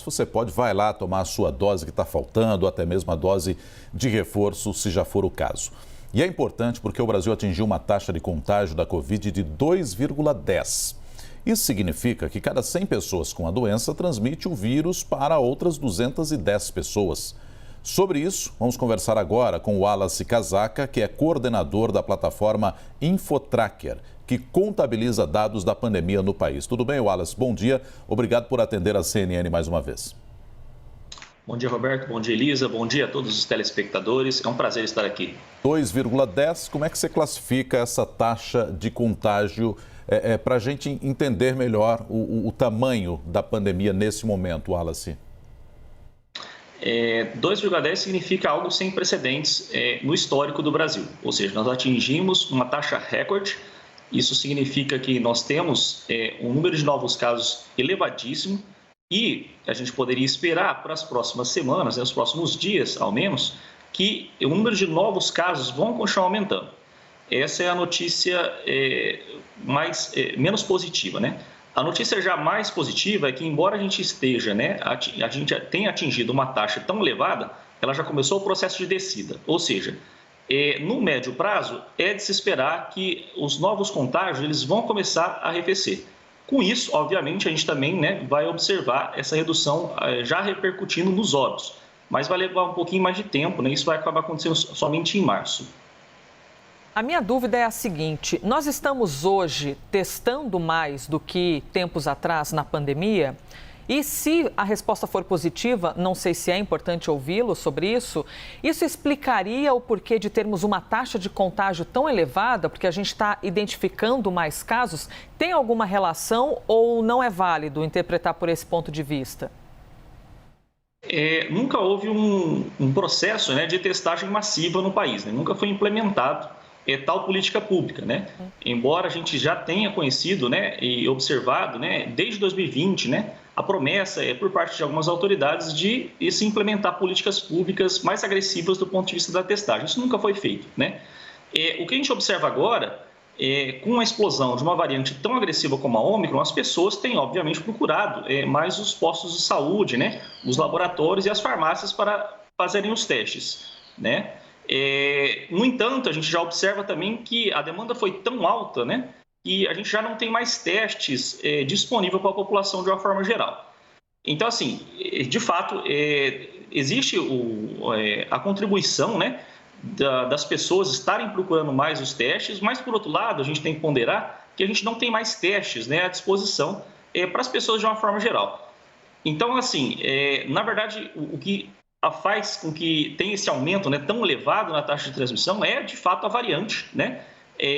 Você pode, vai lá tomar a sua dose que está faltando, ou até mesmo a dose de reforço, se já for o caso. E é importante porque o Brasil atingiu uma taxa de contágio da Covid de 2,10. Isso significa que cada 100 pessoas com a doença transmite o vírus para outras 210 pessoas. Sobre isso, vamos conversar agora com o Wallace Casaca, que é coordenador da plataforma Infotracker, que contabiliza dados da pandemia no país. Tudo bem, Wallace? Bom dia. Obrigado por atender a CNN mais uma vez. Bom dia, Roberto. Bom dia, Elisa. Bom dia a todos os telespectadores. É um prazer estar aqui. 2,10, como é que você classifica essa taxa de contágio para a gente entender melhor o tamanho da pandemia nesse momento, Wallace? 2,10 significa algo sem precedentes no histórico do Brasil. Ou seja, nós atingimos uma taxa recorde. Isso significa que nós temos um número de novos casos elevadíssimo e a gente poderia esperar para as próximas semanas, os próximos dias ao menos, que o número de novos casos vão continuar aumentando. Essa é a notícia menos positiva, né? A notícia já mais positiva é que, embora a gente esteja, a gente já tenha atingido uma taxa tão elevada, ela já começou o processo de descida. Ou seja, no médio prazo, é de se esperar que os novos contágios eles vão começar a arrefecer. Com isso, obviamente, a gente também vai observar essa redução já repercutindo nos óbitos. Mas vai levar um pouquinho mais de tempo, isso vai acabar acontecendo somente em março. A minha dúvida é a seguinte: nós estamos hoje testando mais do que tempos atrás na pandemia? E se a resposta for positiva, não sei se é importante ouvi-lo sobre isso, isso explicaria o porquê de termos uma taxa de contágio tão elevada, porque a gente está identificando mais casos? Tem alguma relação ou não é válido interpretar por esse ponto de vista? Nunca houve um processo de testagem massiva no país, nunca foi implementado tal política pública, Embora a gente já tenha conhecido, e observado, desde 2020, a promessa por parte de algumas autoridades de se implementar políticas públicas mais agressivas do ponto de vista da testagem. Isso nunca foi feito, O que a gente observa agora com a explosão de uma variante tão agressiva como a Ômicron, as pessoas têm, obviamente, procurado mais os postos de saúde, os laboratórios e as farmácias para fazerem os testes, No entanto, a gente já observa também que a demanda foi tão alta, que a gente já não tem mais testes disponíveis para a população de uma forma geral. Então, assim, de fato, existe a contribuição, das pessoas estarem procurando mais os testes, mas, por outro lado, a gente tem que ponderar que a gente não tem mais testes à disposição para as pessoas de uma forma geral. Então, assim, na verdade, o que faz com que tenha esse aumento tão elevado na taxa de transmissão é, de fato, a variante,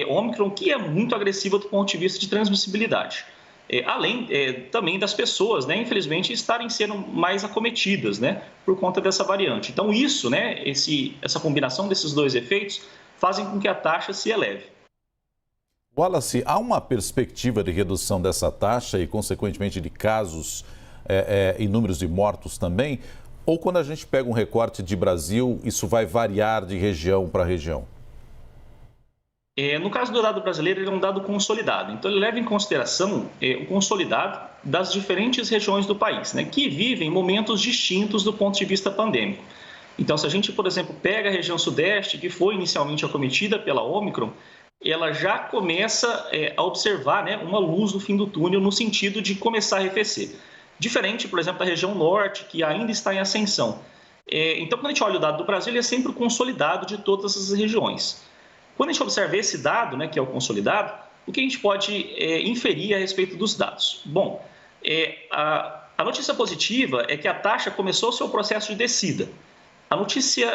Ômicron, que é muito agressiva do ponto de vista de transmissibilidade. Além também das pessoas, infelizmente, estarem sendo mais acometidas, por conta dessa variante. Então, isso, essa combinação desses dois efeitos fazem com que a taxa se eleve. Wallace, há uma perspectiva de redução dessa taxa e, consequentemente, de casos e números de mortos também? Ou quando a gente pega um recorte de Brasil, isso vai variar de região para região? No caso do dado brasileiro, ele é um dado consolidado. Então, ele leva em consideração o consolidado das diferentes regiões do país, que vivem momentos distintos do ponto de vista pandêmico. Então, se a gente, por exemplo, pega a região sudeste, que foi inicialmente acometida pela Ômicron, ela já começa a observar uma luz no fim do túnel no sentido de começar a arrefecer. Diferente, por exemplo, da região norte, que ainda está em ascensão. Então, quando a gente olha o dado do Brasil, ele é sempre o consolidado de todas as regiões. Quando a gente observa esse dado, que é o consolidado, o que a gente pode inferir a respeito dos dados? Bom, a notícia positiva é que a taxa começou o seu processo de descida. A notícia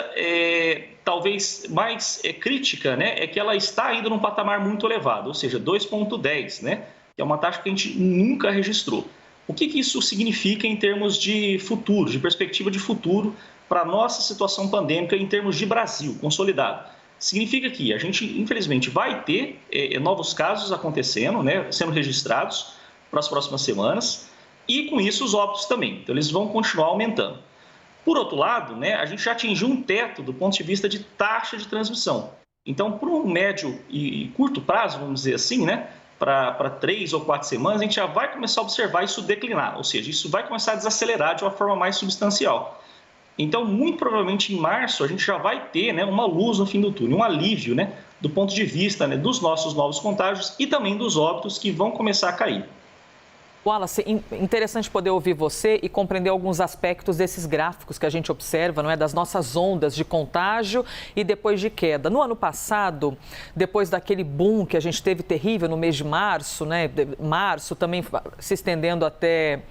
talvez mais crítica é que ela está indo num patamar muito elevado, ou seja, 2,10, que é uma taxa que a gente nunca registrou. O que isso significa em termos de futuro, de perspectiva de futuro para a nossa situação pandêmica em termos de Brasil, consolidado? Significa que a gente, infelizmente, vai ter novos casos acontecendo, sendo registrados para as próximas semanas e, com isso, os óbitos também. Então, eles vão continuar aumentando. Por outro lado, a gente já atingiu um teto do ponto de vista de taxa de transmissão. Então, por um médio e curto prazo, vamos dizer assim, para 3 ou 4 semanas, a gente já vai começar a observar isso declinar, ou seja, isso vai começar a desacelerar de uma forma mais substancial. Então, muito provavelmente em março, a gente já vai ter, né, uma luz no fim do túnel, um alívio, né, do ponto de vista, né, dos nossos novos contágios e também dos óbitos que vão começar a cair. Wallace, interessante poder ouvir você e compreender alguns aspectos desses gráficos que a gente observa, não é, das nossas ondas de contágio e depois de queda. No ano passado, depois daquele boom que a gente teve terrível no mês de março, né, março também se estendendo até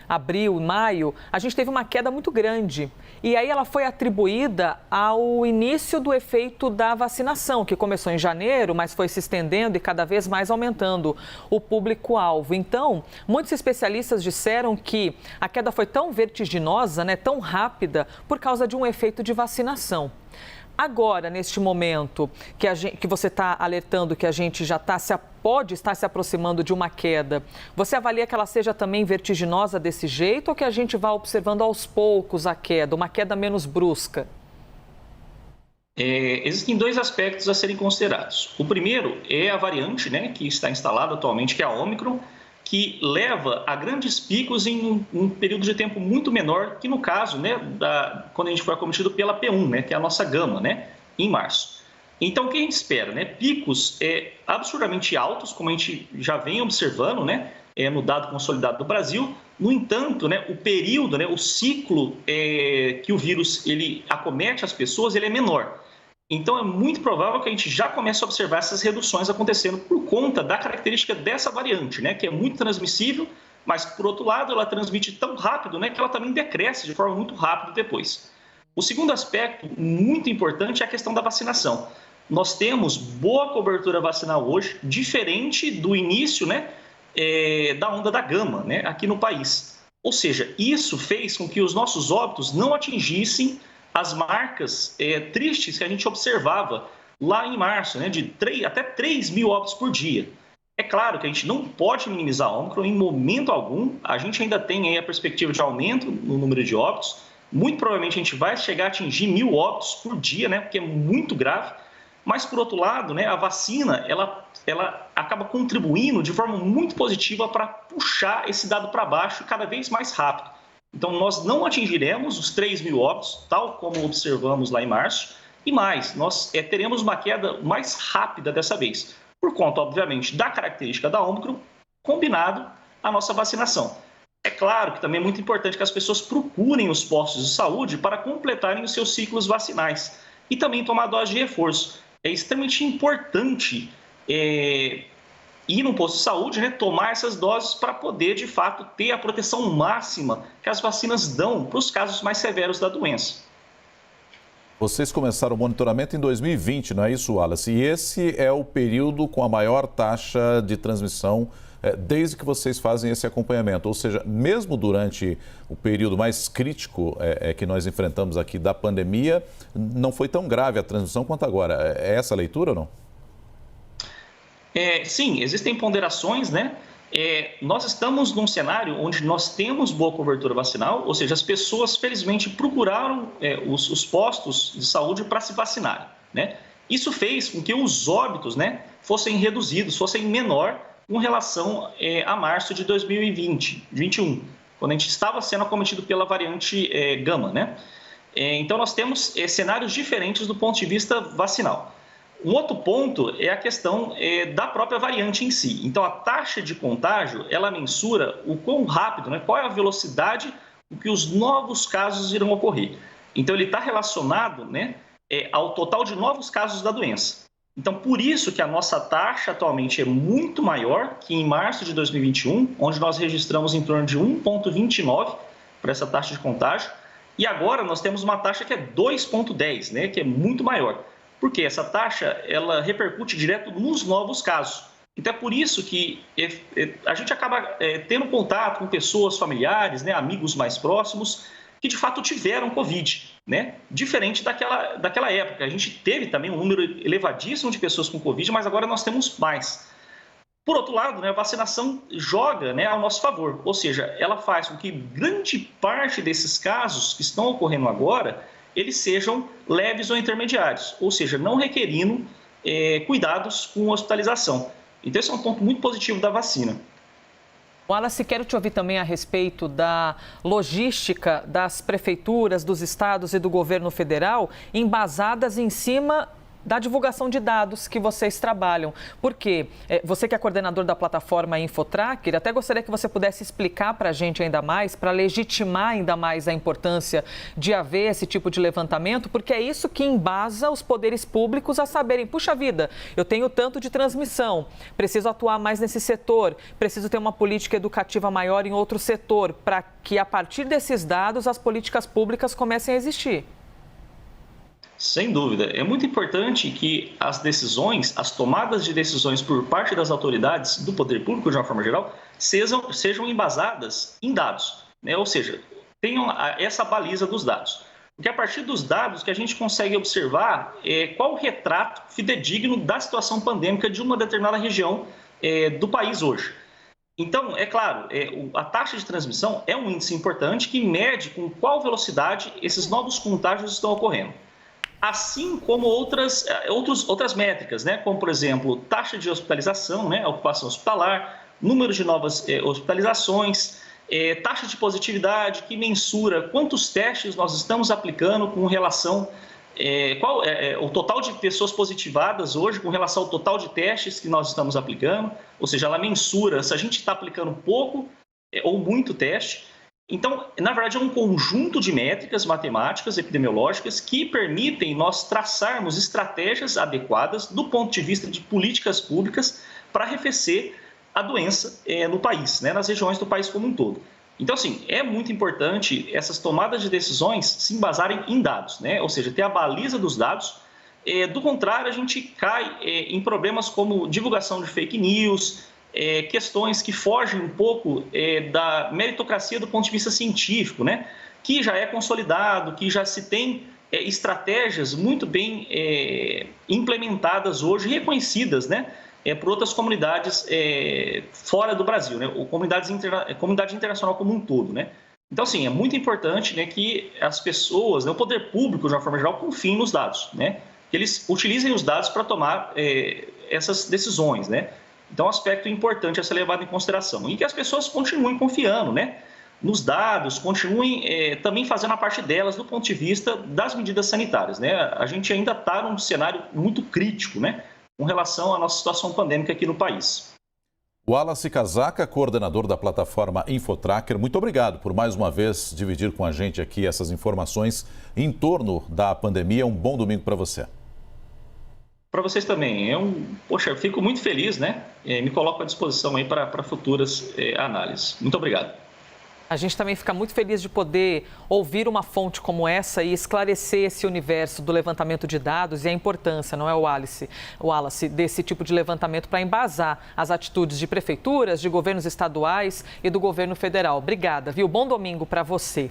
abril, maio, a gente teve uma queda muito grande. E aí ela foi atribuída ao início do efeito da vacinação, que começou em janeiro, mas foi se estendendo e cada vez mais aumentando o público-alvo. Então, muitos especialistas disseram que a queda foi tão vertiginosa, né, tão rápida, por causa de um efeito de vacinação. Agora, neste momento que você está alertando que a gente já pode estar se aproximando de uma queda, você avalia que ela seja também vertiginosa desse jeito ou que a gente vá observando aos poucos a queda, uma queda menos brusca? Existem dois aspectos a serem considerados. O primeiro é a variante, né, que está instalada atualmente, que é a Ômicron, que leva a grandes picos em um período de tempo muito menor que no caso, né, quando a gente foi acometido pela P1, né, que é a nossa gama, né, em março. Então, o que a gente espera? Né? Picos absurdamente altos, como a gente já vem observando, né, no dado consolidado do Brasil. No entanto, né, o período, né, o ciclo que o vírus ele acomete as pessoas, ele é menor. Então, é muito provável que a gente já comece a observar essas reduções acontecendo por conta da característica dessa variante, né, que é muito transmissível, mas, por outro lado, ela transmite tão rápido, né, que ela também decresce de forma muito rápida depois. O segundo aspecto muito importante é a questão da vacinação. Nós temos boa cobertura vacinal hoje, diferente do início, né, da onda da gama, né, aqui no país. Ou seja, isso fez com que os nossos óbitos não atingissem as marcas tristes que a gente observava lá em março, né, de até 3 mil óbitos por dia. É claro que a gente não pode minimizar a Ômicron em momento algum, a gente ainda tem aí a perspectiva de aumento no número de óbitos, muito provavelmente a gente vai chegar a atingir 1.000 óbitos por dia, né, porque é muito grave, mas por outro lado, né, a vacina ela acaba contribuindo de forma muito positiva para puxar esse dado para baixo cada vez mais rápido. Então, nós não atingiremos os 3 mil óbitos, tal como observamos lá em março, e mais, nós teremos uma queda mais rápida dessa vez, por conta, obviamente, da característica da Ômicron, combinado à nossa vacinação. É claro que também é muito importante que as pessoas procurem os postos de saúde para completarem os seus ciclos vacinais e também tomar dose de reforço. É extremamente importante ir no posto de saúde, né, tomar essas doses para poder, de fato, ter a proteção máxima que as vacinas dão para os casos mais severos da doença. Vocês começaram o monitoramento em 2020, não é isso, Wallace? E esse é o período com a maior taxa de transmissão desde que vocês fazem esse acompanhamento. Ou seja, mesmo durante o período mais crítico que nós enfrentamos aqui da pandemia, não foi tão grave a transmissão quanto agora. É essa a leitura ou não? Sim, existem ponderações, né? Nós estamos num cenário onde nós temos boa cobertura vacinal, ou seja, as pessoas felizmente procuraram os postos de saúde para se vacinarem, né? Isso fez com que os óbitos, né, fossem reduzidos, fossem menor com relação a março de 2021, quando a gente estava sendo acometido pela variante gama, né? Então nós temos cenários diferentes do ponto de vista vacinal. Um outro ponto é a questão da própria variante em si. Então, a taxa de contágio, ela mensura o quão rápido, né, qual é a velocidade com que os novos casos irão ocorrer. Então, ele está relacionado, né, ao total de novos casos da doença. Então, por isso que a nossa taxa atualmente é muito maior que em março de 2021, onde nós registramos em torno de 1,29 para essa taxa de contágio. E agora nós temos uma taxa que é 2,10, né, que é muito maior. Porque essa taxa ela repercute direto nos novos casos. Então é por isso que a gente acaba tendo contato com pessoas familiares, né, amigos mais próximos, que de fato tiveram Covid, né? Diferente daquela época. A gente teve também um número elevadíssimo de pessoas com Covid, mas agora nós temos mais. Por outro lado, né, a vacinação joga, né, ao nosso favor, ou seja, ela faz com que grande parte desses casos que estão ocorrendo agora eles sejam leves ou intermediários, ou seja, não requerindo cuidados com hospitalização. Então, esse é um ponto muito positivo da vacina. Wallace, quero te ouvir também a respeito da logística das prefeituras, dos estados e do governo federal, embasadas em cima da divulgação de dados que vocês trabalham. Porque você que é coordenador da plataforma InfoTracker, até gostaria que você pudesse explicar para a gente ainda mais, para legitimar ainda mais a importância de haver esse tipo de levantamento, porque é isso que embasa os poderes públicos a saberem, puxa vida, eu tenho tanto de transmissão, preciso atuar mais nesse setor, preciso ter uma política educativa maior em outro setor, para que a partir desses dados as políticas públicas comecem a existir. Sem dúvida. É muito importante que as decisões, as tomadas de decisões por parte das autoridades do poder público, de uma forma geral, sejam embasadas em dados, né? Ou seja, tenham essa baliza dos dados. Porque é a partir dos dados que a gente consegue observar qual o retrato fidedigno da situação pandêmica de uma determinada região do país hoje. Então, é claro, a taxa de transmissão é um índice importante que mede com qual velocidade esses novos contágios estão ocorrendo. Assim como outras métricas, né? Como, por exemplo, taxa de hospitalização, né? Ocupação hospitalar, número de novas hospitalizações, taxa de positividade, que mensura quantos testes nós estamos aplicando com relação... qual é o total de pessoas positivadas hoje com relação ao total de testes que nós estamos aplicando, ou seja, ela mensura se a gente está aplicando pouco ou muito teste. Então, na verdade, é um conjunto de métricas matemáticas, epidemiológicas, que permitem nós traçarmos estratégias adequadas do ponto de vista de políticas públicas para arrefecer a doença no país, né, nas regiões do país como um todo. Então, assim, é muito importante essas tomadas de decisões se embasarem em dados, né, ou seja, ter a baliza dos dados. Do contrário, a gente cai em problemas como divulgação de fake news, questões que fogem um pouco da meritocracia do ponto de vista científico, né? Que já é consolidado, que já se tem estratégias muito bem implementadas hoje, reconhecidas, né? Por outras comunidades fora do Brasil, né? Ou comunidade internacional como um todo, né? Então, assim, é muito importante, né, que as pessoas, né, o poder público, de uma forma geral, confiem nos dados, né? Que eles utilizem os dados para tomar essas decisões, né? Então, é um aspecto importante a ser levado em consideração. E que as pessoas continuem confiando, né, nos dados, continuem também fazendo a parte delas do ponto de vista das medidas sanitárias, né? A gente ainda está num cenário muito crítico, né, com relação à nossa situação pandêmica aqui no país. Wallace Casaca, coordenador da plataforma InfoTracker, muito obrigado por mais uma vez dividir com a gente aqui essas informações em torno da pandemia. Um bom domingo para você. Para vocês também. Eu fico muito feliz, né? Me coloco à disposição aí para futuras análises. Muito obrigado. A gente também fica muito feliz de poder ouvir uma fonte como essa e esclarecer esse universo do levantamento de dados e a importância, não é, Wallace, desse tipo de levantamento para embasar as atitudes de prefeituras, de governos estaduais e do governo federal. Obrigada, viu? Bom domingo para você.